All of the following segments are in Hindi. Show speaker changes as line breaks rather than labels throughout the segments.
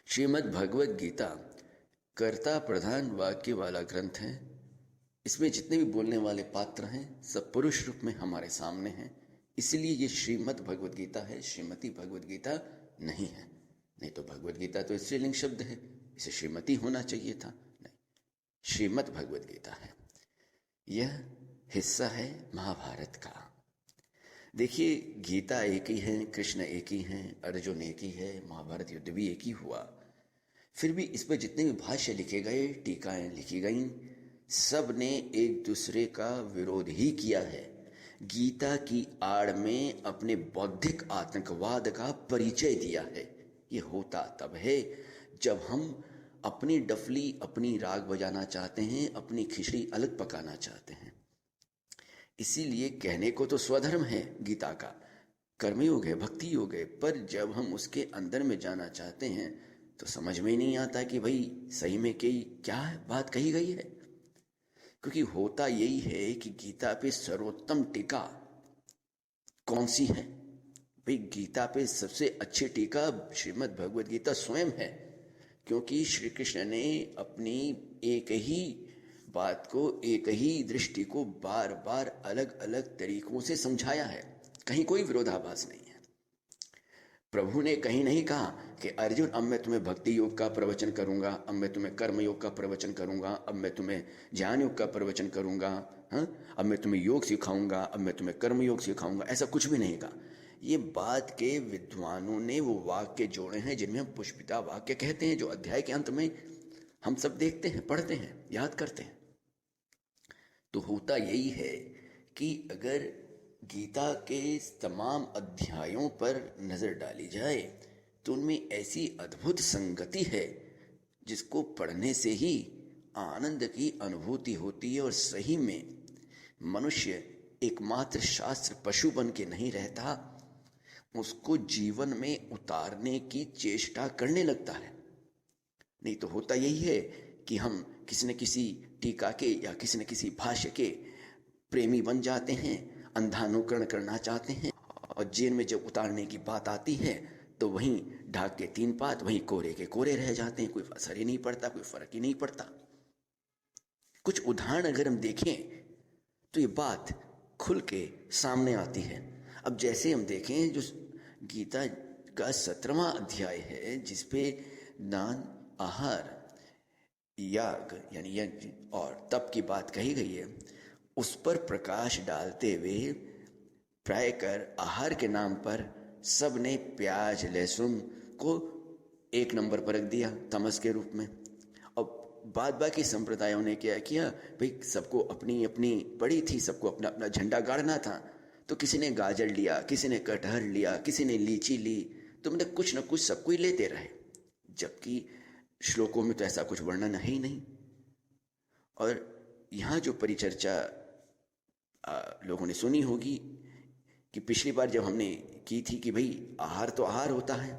श्रीमद् भगवद गीता कर्ता प्रधान वाक्य वाला ग्रंथ है। इसमें जितने भी बोलने वाले पात्र हैं सब पुरुष रूप में हमारे सामने हैं। इसलिए ये श्रीमद् भगवद गीता है, श्रीमती भगवद गीता नहीं है। नहीं तो भगवद गीता तो स्त्रीलिंग शब्द है, इसे श्रीमती होना चाहिए था। नहीं, श्रीमद् भगवद गीता है। यह हिस्सा है महाभारत का। देखिए, गीता एक ही है, कृष्ण एक ही हैं, अर्जुन एक ही है, महाभारत युद्ध भी एक ही हुआ। फिर भी इस पर जितने भी भाष्य लिखे गए, टीकाएं लिखी गईं, सब ने एक दूसरे का विरोध ही किया है। गीता की आड़ में अपने बौद्धिक आतंकवाद का परिचय दिया है। ये होता तब है जब हम अपनी डफली, अपनी राग बजाना चाहते हैं, अपनी खिचड़ी अलग पकाना चाहते हैं। इसीलिए कहने को तो स्वधर्म है गीता का, कर्मयोग है, भक्ति योग है, पर जब हम उसके अंदर में जाना चाहते हैं तो समझ में ही नहीं आता कि भाई सही में क्या बात कही गई है। क्योंकि होता यही है कि गीता पे सर्वोत्तम टीका कौन सी है? भाई गीता पे सबसे अच्छी टीका श्रीमद् भगवद गीता स्वयं है। क्योंकि श्री कृष्ण ने अपनी एक ही बात को, एक ही दृष्टि को बार बार अलग अलग तरीकों से समझाया है। कहीं कोई विरोधाभास नहीं है। प्रभु ने कहीं नहीं कहा कि अर्जुन अब मैं तुम्हें भक्ति योग का प्रवचन करूंगा, अब मैं तुम्हें कर्म योग का प्रवचन करूंगा, अब मैं तुम्हें ज्ञान योग का प्रवचन करूंगा, अब मैं तुम्हें योग सिखाऊंगा, अब मैं तुम्हें कर्म योग सिखाऊंगा। ऐसा कुछ भी नहीं कहा। ये बात के विद्वानों ने वो वाक्य जोड़े हैं जिनमें हम पुष्पिता वाक्य कहते हैं, जो अध्याय के अंत में हम सब देखते हैं, पढ़ते हैं, याद करते हैं। तो होता यही है कि अगर गीता के तमाम अध्यायों पर नजर डाली जाए तो उनमें ऐसी अद्भुत संगति है जिसको पढ़ने से ही आनंद की अनुभूति होती है। और सही में मनुष्य एकमात्र शास्त्र पशु बन के नहीं रहता, उसको जीवन में उतारने की चेष्टा करने लगता है। नहीं तो होता यही है कि हम किसी न किसी टीका के या किसी न किसी भाष्य के प्रेमी बन जाते हैं, अंधानुकरण करना चाहते हैं, और जेल में जब उतारने की बात आती है तो वहीं ढाक के तीन पात, वहीं कोरे के कोरे रह जाते हैं। कोई असर ही नहीं पड़ता, कोई फर्क ही नहीं पड़ता। कुछ उदाहरण अगर हम देखें तो ये बात खुल के सामने आती है। अब जैसे हम देखें, जो गीता का 17वां अध्याय है जिसपे दान, आहार, याग यानी यज्ञ और तप की बात कही गई है, उस पर प्रकाश डालते हुए प्रायकर आहार के नाम पर सब ने प्याज लहसुन को एक नंबर पर रख दिया तमस के रूप में। और बाद बाकी संप्रदायों ने क्या किया, भाई सबको अपनी अपनी पड़ी थी, सबको अपना अपना झंडा गाड़ना था। तो किसी ने गाजर लिया, किसी ने कटहर लिया, किसी ने लीची ली, तो मतलब कुछ न कुछ सबको ही लेते रहे। जबकि श्लोकों में तो ऐसा कुछ वर्णन है ही नहीं। और यहाँ जो परिचर्चा लोगों ने सुनी होगी कि पिछली बार जब हमने की थी कि भाई आहार तो आहार होता है,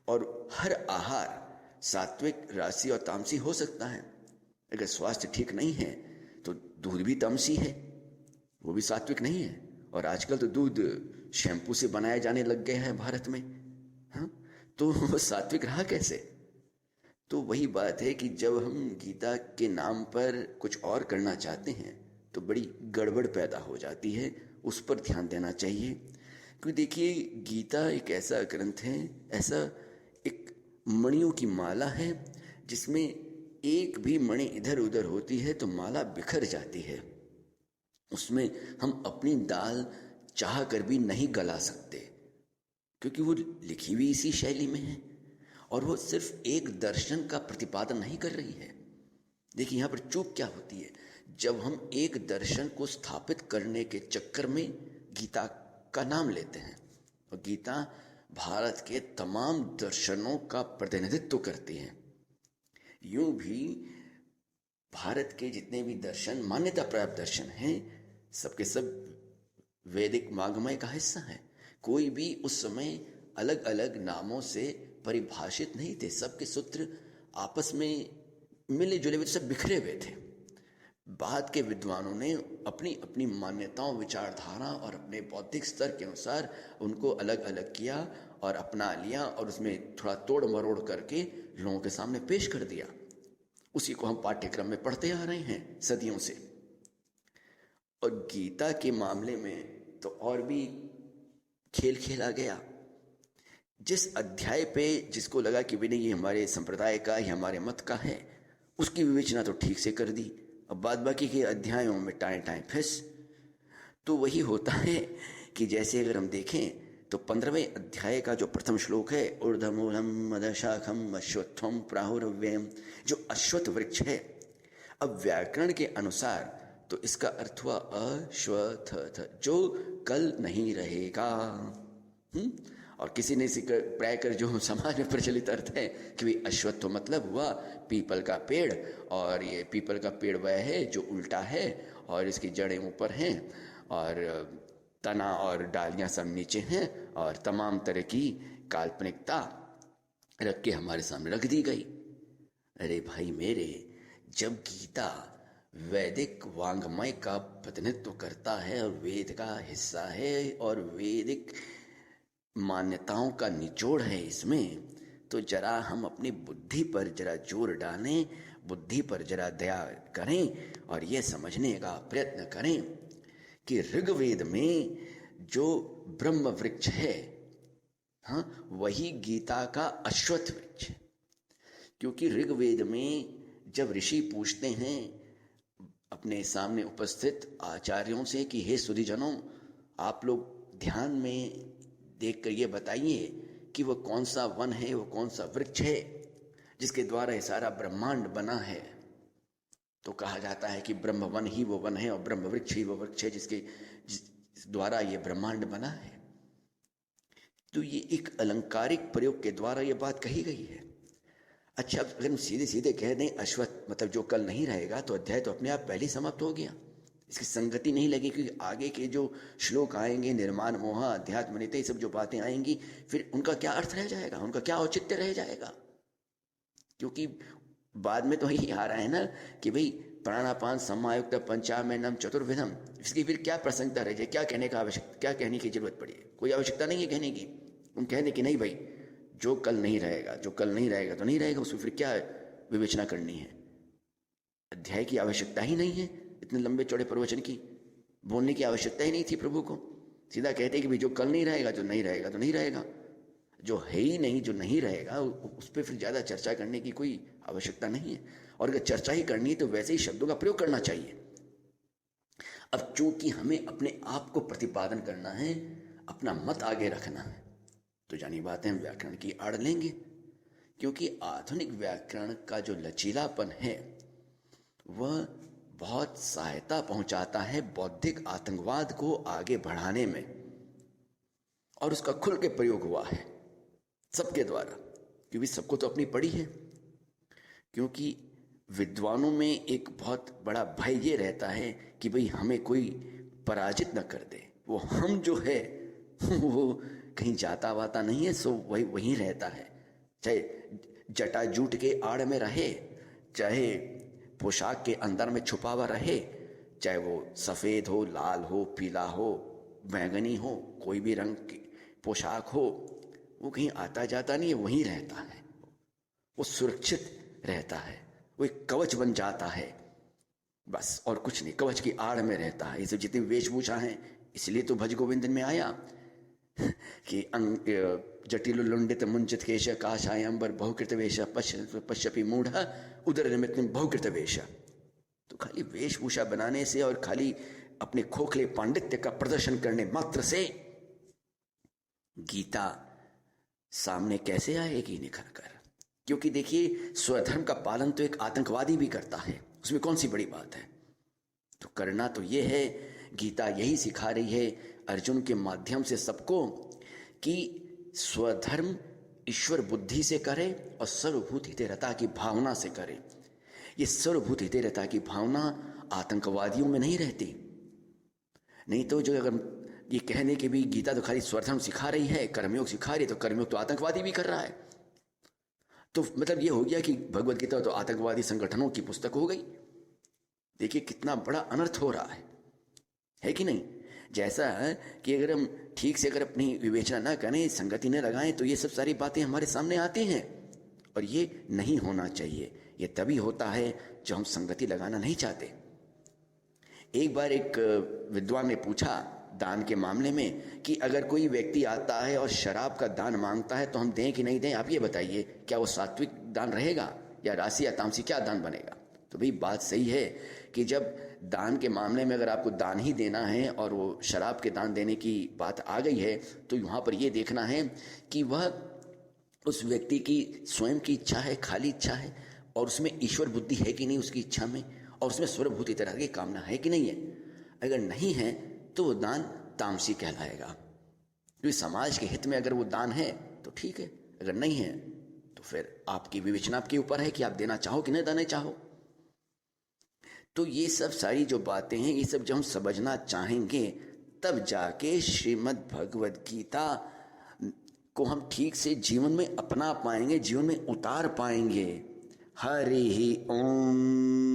और हर आहार सात्विक, राजसी और तामसी हो सकता है। अगर स्वास्थ्य ठीक नहीं है तो दूध भी तामसी है, वो भी सात्विक नहीं है। और आजकल तो दूध शैम्पू से बनाए जाने लग गए हैं भारत में। हाँ, तो वो सात्विक रहा कैसे? तो वही बात है कि जब हम गीता के नाम पर कुछ और करना चाहते हैं तो बड़ी गड़बड़ पैदा हो जाती है। उस पर ध्यान देना चाहिए। क्योंकि देखिए, गीता एक ऐसा ग्रंथ है, ऐसा एक मणियों की माला है जिसमें एक भी मणि इधर उधर होती है तो माला बिखर जाती है। उसमें हम अपनी दाल चाह कर भी नहीं गला सकते, क्योंकि वो लिखी हुई इसी शैली में है। और वो सिर्फ एक दर्शन का प्रतिपादन नहीं कर रही है। देखिए, यहाँ पर चूक क्या होती है, जब हम एक दर्शन को स्थापित करने के चक्कर में गीता का नाम लेते हैं। और गीता भारत के तमाम दर्शनों का प्रतिनिधित्व करती है। यूं भी भारत के जितने भी दर्शन, मान्यता प्राप्त दर्शन हैं, सबके सब वैदिक वाङ्मय का हिस्सा है। कोई भी उस समय अलग अलग नामों से परिभाषित नहीं थे। सबके सूत्र आपस में मिले जुले हुए, सब बिखरे हुए थे। बाद के विद्वानों ने अपनी अपनी मान्यताओं, विचारधारा और अपने बौद्धिक स्तर के अनुसार उनको अलग अलग किया और अपना लिया और उसमें थोड़ा तोड़ मरोड़ करके लोगों के सामने पेश कर दिया। उसी को हम पाठ्यक्रम में पढ़ते आ रहे हैं सदियों से। और गीता के मामले में तो और भी खेल खेला गया। जिस अध्याय पे जिसको लगा कि नहीं ये हमारे संप्रदाय का, ये हमारे मत का है, उसकी विवेचना तो ठीक से कर दी। अब बाद बाकी के अध्यायों में टाएं टाएं फिस। तो वही होता है कि जैसे अगर हम देखें तो 15वें अध्याय का जो प्रथम श्लोक है, ऊर्ध्वमूलम मदशाखम अश्वत्थम प्राहुरव्ययम, जो अश्वत्थ वृक्ष है, अब व्याकरण के अनुसार तो इसका अर्थ हुआ अश्वत्थ, जो कल नहीं रहेगा। और किसी ने प्राय कर जो समाज में प्रचलित अर्थ है कि भाई अश्वत्थ मतलब हुआ पीपल का पेड़, और ये पीपल का पेड़ वह है जो उल्टा है और इसकी जड़ें ऊपर हैं और तना और डालियां सब नीचे हैं, और तमाम तरह की काल्पनिकता रख के हमारे सामने रख दी गई। अरे भाई मेरे, जब गीता वैदिक वांग्मय का प्रतिनिधित्व करता है और वेद का हिस्सा है और वैदिक मान्यताओं का निचोड़ है इसमें, तो जरा हम अपनी बुद्धि पर जरा जोर डालें, बुद्धि पर जरा दया करें और यह समझने का प्रयत्न करें कि ऋग्वेद में जो ब्रह्म वृक्ष है, हाँ, वही गीता का अश्वत्थ वृक्ष है। क्योंकि ऋग्वेद में जब ऋषि पूछते हैं अपने सामने उपस्थित आचार्यों से कि हे सुधीजनों, आप लोग ध्यान में देख कर ये बताइए कि वो कौन सा वन है, वो कौन सा वृक्ष है जिसके द्वारा ये सारा ब्रह्मांड बना है। तो कहा जाता है कि ब्रह्म वन ही वो वन है और ब्रह्म वृक्ष ही वो वृक्ष है जिसके द्वारा ये ब्रह्मांड बना है। तो ये एक अलंकारिक प्रयोग के द्वारा ये बात कही गई है। अच्छा, अगर हम सीधे सीधे कह दें अश्वत्थ मतलब जो कल नहीं रहेगा, तो अध्याय तो अपने आप पहले ही समाप्त हो गया। इसकी संगति नहीं लगी, क्योंकि आगे के जो श्लोक आएंगे, निर्माण मोह अध्यात्म नीति, ये सब जो बातें आएंगी, फिर उनका क्या अर्थ रह जाएगा, उनका क्या औचित्य रह जाएगा। क्योंकि बाद में तो यही आ रहा है ना कि भाई प्राणापान समायुक्त पंचामृतम चतुर्विधम, इसकी फिर क्या प्रसंगता रह जाए, क्या कहने का आवश्यकता, क्या कहने की जरूरत पड़ी है? कोई आवश्यकता नहीं है कहने की। उन कहने की नहीं भाई, जो कल नहीं रहेगा, जो कल नहीं रहेगा तो नहीं रहेगा, उसमें फिर क्या विवेचना करनी है। अध्याय की आवश्यकता ही नहीं है, इतने लंबे चौड़े प्रवचन की बोलने की आवश्यकता ही नहीं थी प्रभु को। सीधा कहते कि भाई जो कल नहीं रहेगा, जो नहीं रहेगा तो नहीं रहेगा, जो है ही नहीं, जो नहीं रहेगा उस पर फिर ज़्यादा चर्चा करने की कोई आवश्यकता नहीं है। और अगर चर्चा ही करनी है तो वैसे ही शब्दों का प्रयोग करना चाहिए। अब चूंकि हमें अपने आप को प्रतिपादन करना है, अपना मत आगे रखना है, तो जानी बातें हम व्याकरण की आड़ लेंगे। क्योंकि आधुनिक व्याकरण का जो लचीलापन है वह बहुत सहायता पहुंचाता है बौद्धिक आतंकवाद को आगे बढ़ाने में, और उसका खुल के प्रयोग हुआ है सबके द्वारा, क्योंकि सबको तो अपनी पड़ी है। क्योंकि विद्वानों में एक बहुत बड़ा भय ये रहता है कि भाई हमें कोई पराजित न कर दे, वो हम जो है वो कहीं जाता वाता नहीं है, सो वही वहीं रहता है, चाहे जटाजूट के आड़ में रहे, चाहे पोशाक के अंदर में छुपा हुआ रहे, चाहे वो सफ़ेद हो, लाल हो, पीला हो, बैंगनी हो, कोई भी रंग की पोशाक हो, वो कहीं आता जाता नहीं है, वहीं रहता है, वो सुरक्षित रहता है, वो एक कवच बन जाता है बस, और कुछ नहीं, कवच की आड़ में रहता है। ये सब जितनी वेशभूषा हैं, इसलिए तो भज गोविंद में आया कि जटिल लुंडित मुंचित केश काशाय अंबर बहुकृत वेश पश्यपि मूढ़ उदर निमित्त बहुकृत वेश। तो खाली वेशभूषा बनाने से और खाली अपने खोखले पांडित्य का प्रदर्शन करने मात्र से गीता सामने कैसे आएगी निखर कर? क्योंकि देखिए, स्वधर्म का पालन तो एक आतंकवादी भी करता है, उसमें कौन सी बड़ी बात है? तो करना तो ये है, गीता यही सिखा रही है अर्जुन के माध्यम से सबको कि स्वधर्म ईश्वर बुद्धि से करे और सर्वभूत हितेरता की भावना से करे। ये सर्वभूत हितेरता की भावना आतंकवादियों में नहीं रहती। नहीं तो जो अगर ये कहने के भी गीता तो खाली स्वधर्म सिखा रही है, कर्मयोग सिखा रही है, तो कर्मयोग तो आतंकवादी भी कर रहा है। तो मतलब ये हो गया कि भगवत गीता तो आतंकवादी संगठनों की पुस्तक हो गई। देखिए कितना बड़ा अनर्थ हो रहा है कि नहीं। जैसा है कि अगर हम ठीक से अगर अपनी विवेचना ना करें, संगति न लगाएं, तो ये सब सारी बातें हमारे सामने आती हैं, और ये नहीं होना चाहिए। ये तभी होता है जब हम संगति लगाना नहीं चाहते। एक बार एक विद्वान ने पूछा दान के मामले में कि अगर कोई व्यक्ति आता है और शराब का दान मांगता है तो हम दें कि नहीं दें, आप ये बताइए, क्या वो सात्विक दान रहेगा या राशि या तामसी, क्या दान बनेगा। तो भाई बात सही है कि जब दान के मामले में अगर आपको दान ही देना है और वो शराब के दान देने की बात आ गई है, तो यहाँ पर ये देखना है कि वह उस व्यक्ति की स्वयं की इच्छा है, खाली इच्छा है, और उसमें ईश्वर बुद्धि है कि नहीं उसकी इच्छा में, और उसमें सर्वभूति तरह की कामना है कि नहीं है। अगर नहीं है तो वो दान तामसी कहलाएगा। क्योंकि समाज के हित में अगर वो दान है तो ठीक है, अगर नहीं है तो फिर आपकी विवेचना आपके ऊपर है कि आप देना चाहो कि नहीं देना चाहो। तो ये सब सारी जो बातें हैं, ये सब जब हम समझना चाहेंगे तब जाके श्रीमद् भगवद गीता को हम ठीक से जीवन में अपना पाएंगे, जीवन में उतार पाएंगे। हरि ओम।